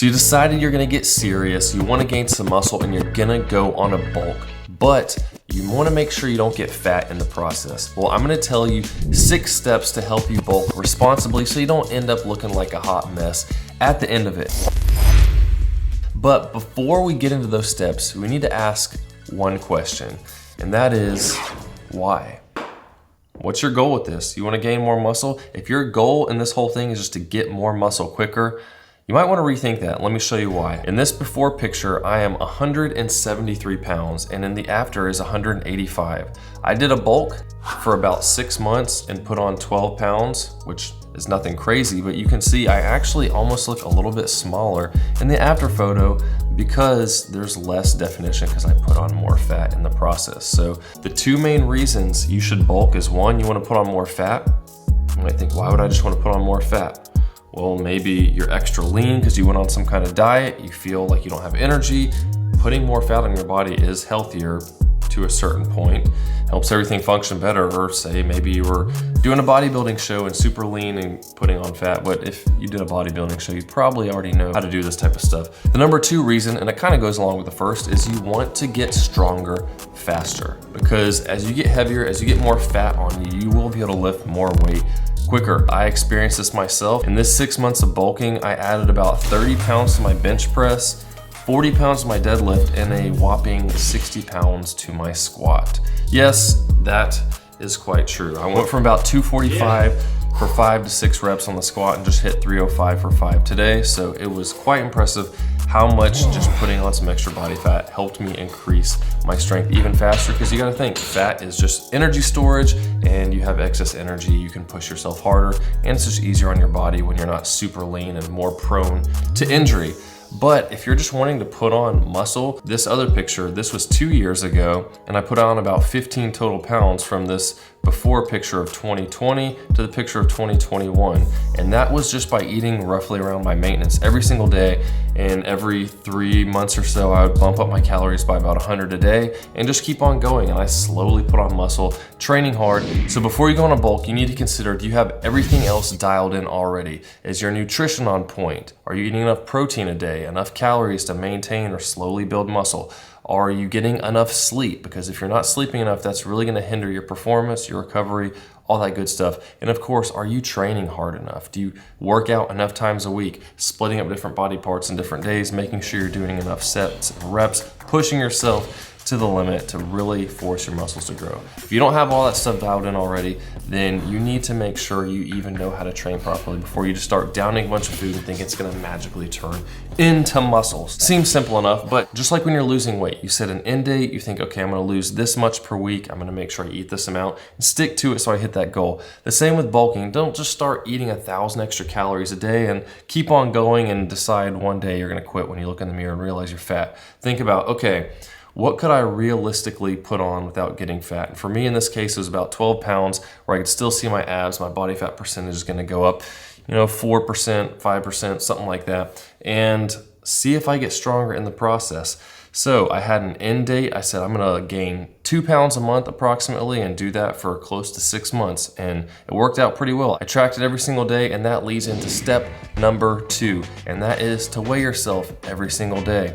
So you decided you're gonna get serious, you wanna gain some muscle, and you're gonna go on a bulk, but you wanna make sure you don't get fat in the process. Well, I'm gonna tell you 6 steps to help you bulk responsibly so you don't end up looking like a hot mess at the end of it. But before we get into those steps, we need to ask one question, and that is, why? What's your goal with this? You wanna gain more muscle? If your goal in this whole thing is just to get more muscle quicker, you might want to rethink that. Let me show you why. In this before picture, I am 173 pounds, and in the after is 185. I did a bulk for about 6 months and put on 12 pounds, which is nothing crazy, but you can see I actually almost look a little bit smaller in the after photo because there's less definition because I put on more fat in the process. So the 2 main reasons you should bulk is, 1, you want to put on more fat. You might think, why would I just want to put on more fat? Well, maybe you're extra lean because you went on some kind of diet, you feel like you don't have energy. Putting more fat on your body is healthier to a certain point, helps everything function better. Or say maybe you were doing a bodybuilding show and super lean and putting on fat, but if you did a bodybuilding show, you probably already know how to do this type of stuff. The number 2 reason, and it kind of goes along with the first, is you want to get stronger faster, because as you get heavier, as you get more fat on you, you will be able to lift more weight quicker. I experienced this myself. In this 6 months of bulking, I added about 30 pounds to my bench press, 40 pounds to my deadlift, and a whopping 60 pounds to my squat. Yes, that is quite true. I went from about 245 for 5 to 6 reps on the squat and just hit 305 for 5 today. So it was quite impressive how much just putting on some extra body fat helped me increase my strength even faster, because you gotta think, fat is just energy storage, and you have excess energy, you can push yourself harder, and it's just easier on your body when you're not super lean and more prone to injury. But if you're just wanting to put on muscle, this other picture, this was 2 years ago, and I put on about 15 total pounds from this before picture of 2020 to the picture of 2021. And that was just by eating roughly around my maintenance every single day. And every 3 months or so, I would bump up my calories by about 100 a day and just keep on going. And I slowly put on muscle, training hard. So before you go on a bulk, you need to consider, do you have everything else dialed in already? Is your nutrition on point? Are you eating enough protein a day, enough calories to maintain or slowly build muscle? Are you getting enough sleep? Because if you're not sleeping enough, that's really gonna hinder your performance, your recovery, all that good stuff. And of course, are you training hard enough? Do you work out enough times a week, splitting up different body parts in different days, making sure you're doing enough sets and reps, pushing yourself to the limit to really force your muscles to grow? If you don't have all that stuff dialed in already, then you need to make sure you even know how to train properly before you just start downing a bunch of food and think it's gonna magically turn into muscles. Seems simple enough, but just like when you're losing weight, you set an end date, you think, okay, I'm gonna lose this much per week, I'm gonna make sure I eat this amount and stick to it so I hit that goal. The same with bulking. Don't just start eating 1,000 extra calories a day and keep on going and decide one day you're gonna quit when you look in the mirror and realize you're fat. Think about, okay, what could I realistically put on without getting fat? And for me, in this case, it was about 12 pounds where I could still see my abs. My body fat percentage is gonna go up, 4%, 5%, something like that. And see if I get stronger in the process. So I had an end date. I said, I'm gonna gain 2 pounds a month approximately and do that for close to 6 months. And it worked out pretty well. I tracked it every single day, and that leads into step number 2. And that is to weigh yourself every single day.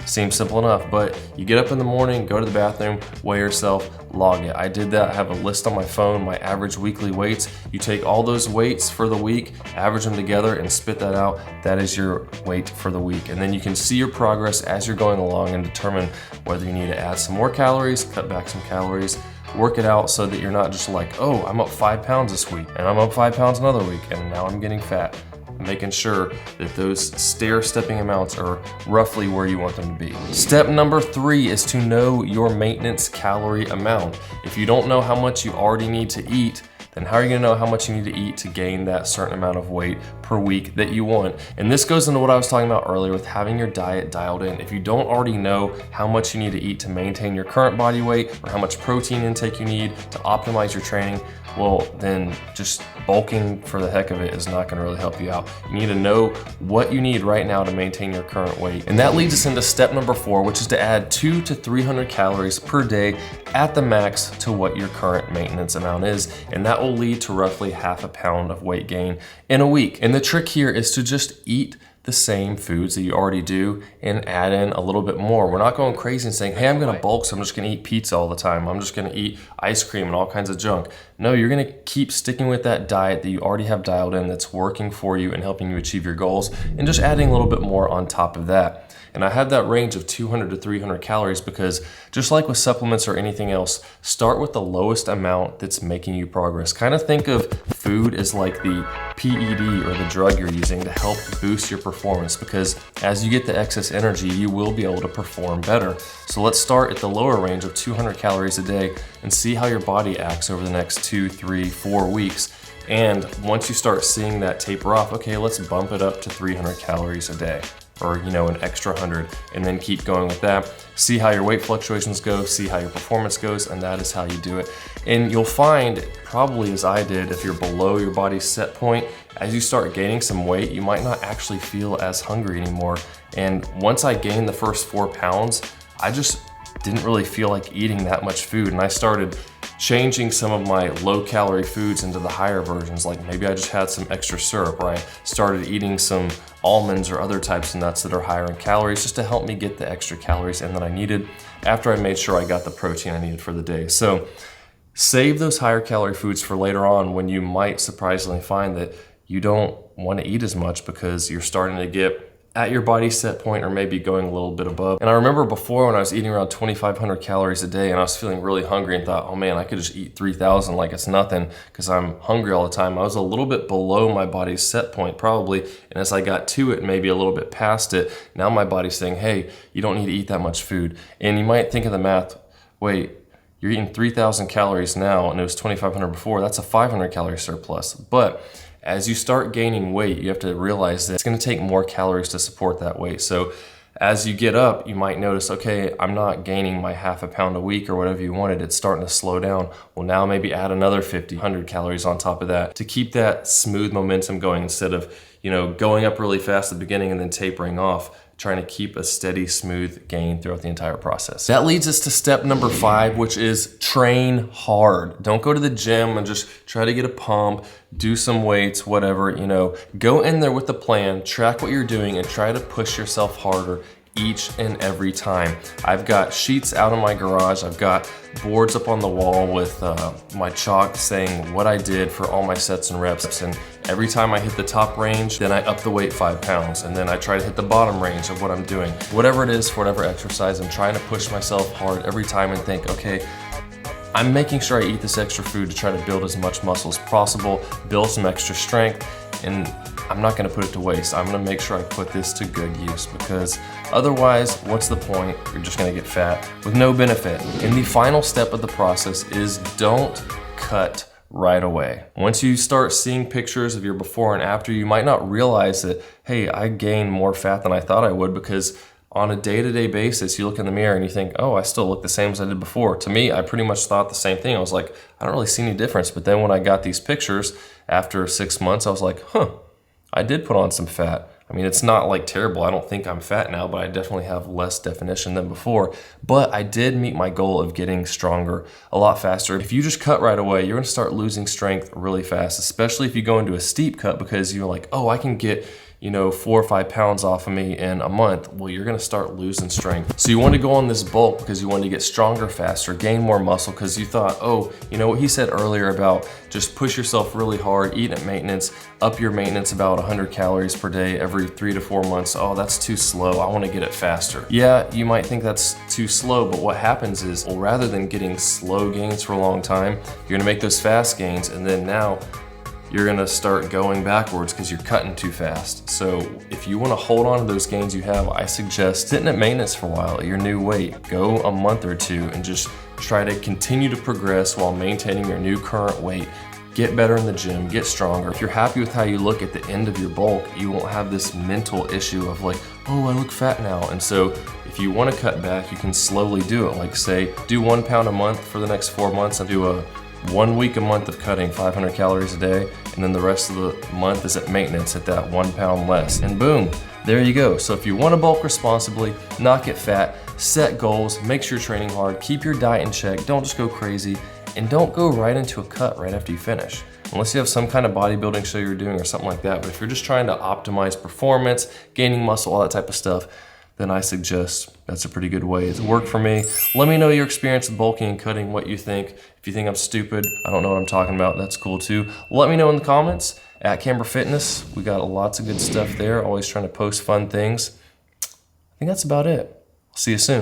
Seems simple enough, but you get up in the morning, go to the bathroom, weigh yourself, log it. I did that. I have a list on my phone, my average weekly weights. You take all those weights for the week, average them together, and spit that out. That is your weight for the week. And then you can see your progress as you're going along and determine whether you need to add some more calories, cut back some calories, work it out so that you're not just like, oh, I'm up 5 pounds this week, and I'm up 5 pounds another week, and now I'm getting fat. Making sure that those stair-stepping amounts are roughly where you want them to be. Step number 3 is to know your maintenance calorie amount. If you don't know how much you already need to eat, then how are you gonna know how much you need to eat to gain that certain amount of weight per week that you want? And this goes into what I was talking about earlier with having your diet dialed in. If you don't already know how much you need to eat to maintain your current body weight or how much protein intake you need to optimize your training, well, then just bulking for the heck of it is not gonna really help you out. You need to know what you need right now to maintain your current weight. And that leads us into step number 4, which is to add 200 to 300 calories per day at the max to what your current maintenance amount is. And that will lead to roughly half a pound of weight gain in a week. And the trick here is to just eat the same foods that you already do and add in a little bit more. We're not going crazy and saying, hey, I'm gonna bulk, so I'm just gonna eat pizza all the time. I'm just gonna eat ice cream and all kinds of junk. No, you're gonna keep sticking with that diet that you already have dialed in that's working for you and helping you achieve your goals, and just adding a little bit more on top of that. And I have that range of 200 to 300 calories because just like with supplements or anything else, start with the lowest amount that's making you progress. Kind of think of food as like the PED or the drug you're using to help boost your performance, because as you get the excess energy, you will be able to perform better. So let's start at the lower range of 200 calories a day and see how your body acts over the next 2, 3, 4 weeks. And once you start seeing that taper off, okay, let's bump it up to 300 calories a day, or an extra 100, and then keep going with that. See how your weight fluctuations go, see how your performance goes, and that is how you do it. And you'll find, probably as I did, if you're below your body's set point, as you start gaining some weight, you might not actually feel as hungry anymore. And once I gained the first 4 pounds, I just didn't really feel like eating that much food, and I started changing some of my low-calorie foods into the higher versions. Like maybe I just had some extra syrup, or I started eating some almonds or other types of nuts that are higher in calories just to help me get the extra calories in that I needed after I made sure I got the protein I needed for the day. So save those higher calorie foods for later on, when you might surprisingly find that you don't want to eat as much because you're starting to get at your body set point or maybe going a little bit above. And I remember before, when I was eating around 2,500 calories a day and I was feeling really hungry and thought, oh man, I could just eat 3,000 like it's nothing because I'm hungry all the time. I was a little bit below my body's set point probably. And as I got to it, maybe a little bit past it, now my body's saying, hey, you don't need to eat that much food. And you might think of the math, wait, you're eating 3,000 calories now and it was 2,500 before, that's a 500 calorie surplus. But as you start gaining weight, you have to realize that it's gonna take more calories to support that weight. So as you get up, you might notice, okay, I'm not gaining my half a pound a week or whatever you wanted. It's starting to slow down. Well, now maybe add another 50, 100 calories on top of that to keep that smooth momentum going, instead of, going up really fast at the beginning and then tapering off. Trying to keep a steady, smooth gain throughout the entire process. That leads us to step number 5, which is train hard. Don't go to the gym and just try to get a pump, do some weights, whatever, Go in there with a plan, track what you're doing, and try to push yourself harder each and every time. I've got sheets out in my garage. I've got boards up on the wall with my chalk saying what I did for all my sets and reps. And every time I hit the top range, then I up the weight 5 pounds. And then I try to hit the bottom range of what I'm doing. Whatever it is, for whatever exercise, I'm trying to push myself hard every time and think, okay, I'm making sure I eat this extra food to try to build as much muscle as possible, build some extra strength, and I'm not gonna put it to waste. I'm gonna make sure I put this to good use, because otherwise, what's the point? You're just gonna get fat with no benefit. And the final step of the process is don't cut right away. Once you start seeing pictures of your before and after, you might not realize that, hey, I gained more fat than I thought I would, because on a day-to-day basis, you look in the mirror and you think, oh, I still look the same as I did before. To me, I pretty much thought the same thing. I was like, I don't really see any difference. But then when I got these pictures after 6 months, I was like, I did put on some fat. I mean, it's not like terrible. I don't think I'm fat now, but I definitely have less definition than before. But I did meet my goal of getting stronger a lot faster. If you just cut right away, you're gonna start losing strength really fast, especially if you go into a steep cut, because you're like, oh, I can get 4 or 5 pounds off of me in a month. Well, you're gonna start losing strength. So you want to go on this bulk because you want to get stronger faster, gain more muscle, because you thought, oh, what he said earlier about just push yourself really hard, eat at maintenance, up your maintenance about 100 calories per day every 3 to 4 months. Oh, that's too slow. I want to get it faster. Yeah, you might think that's too slow, but what happens is, well, rather than getting slow gains for a long time, you're gonna make those fast gains, and then now you're gonna start going backwards because you're cutting too fast. So if you wanna hold on to those gains you have, I suggest sitting at maintenance for a while at your new weight. Go a month or two and just try to continue to progress while maintaining your new current weight. Get better in the gym, get stronger. If you're happy with how you look at the end of your bulk, you won't have this mental issue of like, oh, I look fat now. And so if you wanna cut back, you can slowly do it. Like say, do 1 pound a month for the next 4 months and do a 1 week a month of cutting 500 calories a day, and then the rest of the month is at maintenance at that 1 pound less. And boom, there you go. So if you want to bulk responsibly, not get fat, set goals, make sure you're training hard, keep your diet in check, don't just go crazy, and don't go right into a cut right after you finish. unless you have some kind of bodybuilding show you're doing or something like that. But if you're just trying to optimize performance, gaining muscle, all that type of stuff, then I suggest that's a pretty good way. It's worked for me. Let me know your experience with bulking and cutting, what you think. If you think I'm stupid, I don't know what I'm talking about, that's cool too. Let me know in the comments at Camber Fitness. We got lots of good stuff there, always trying to post fun things. I think that's about it. See you soon.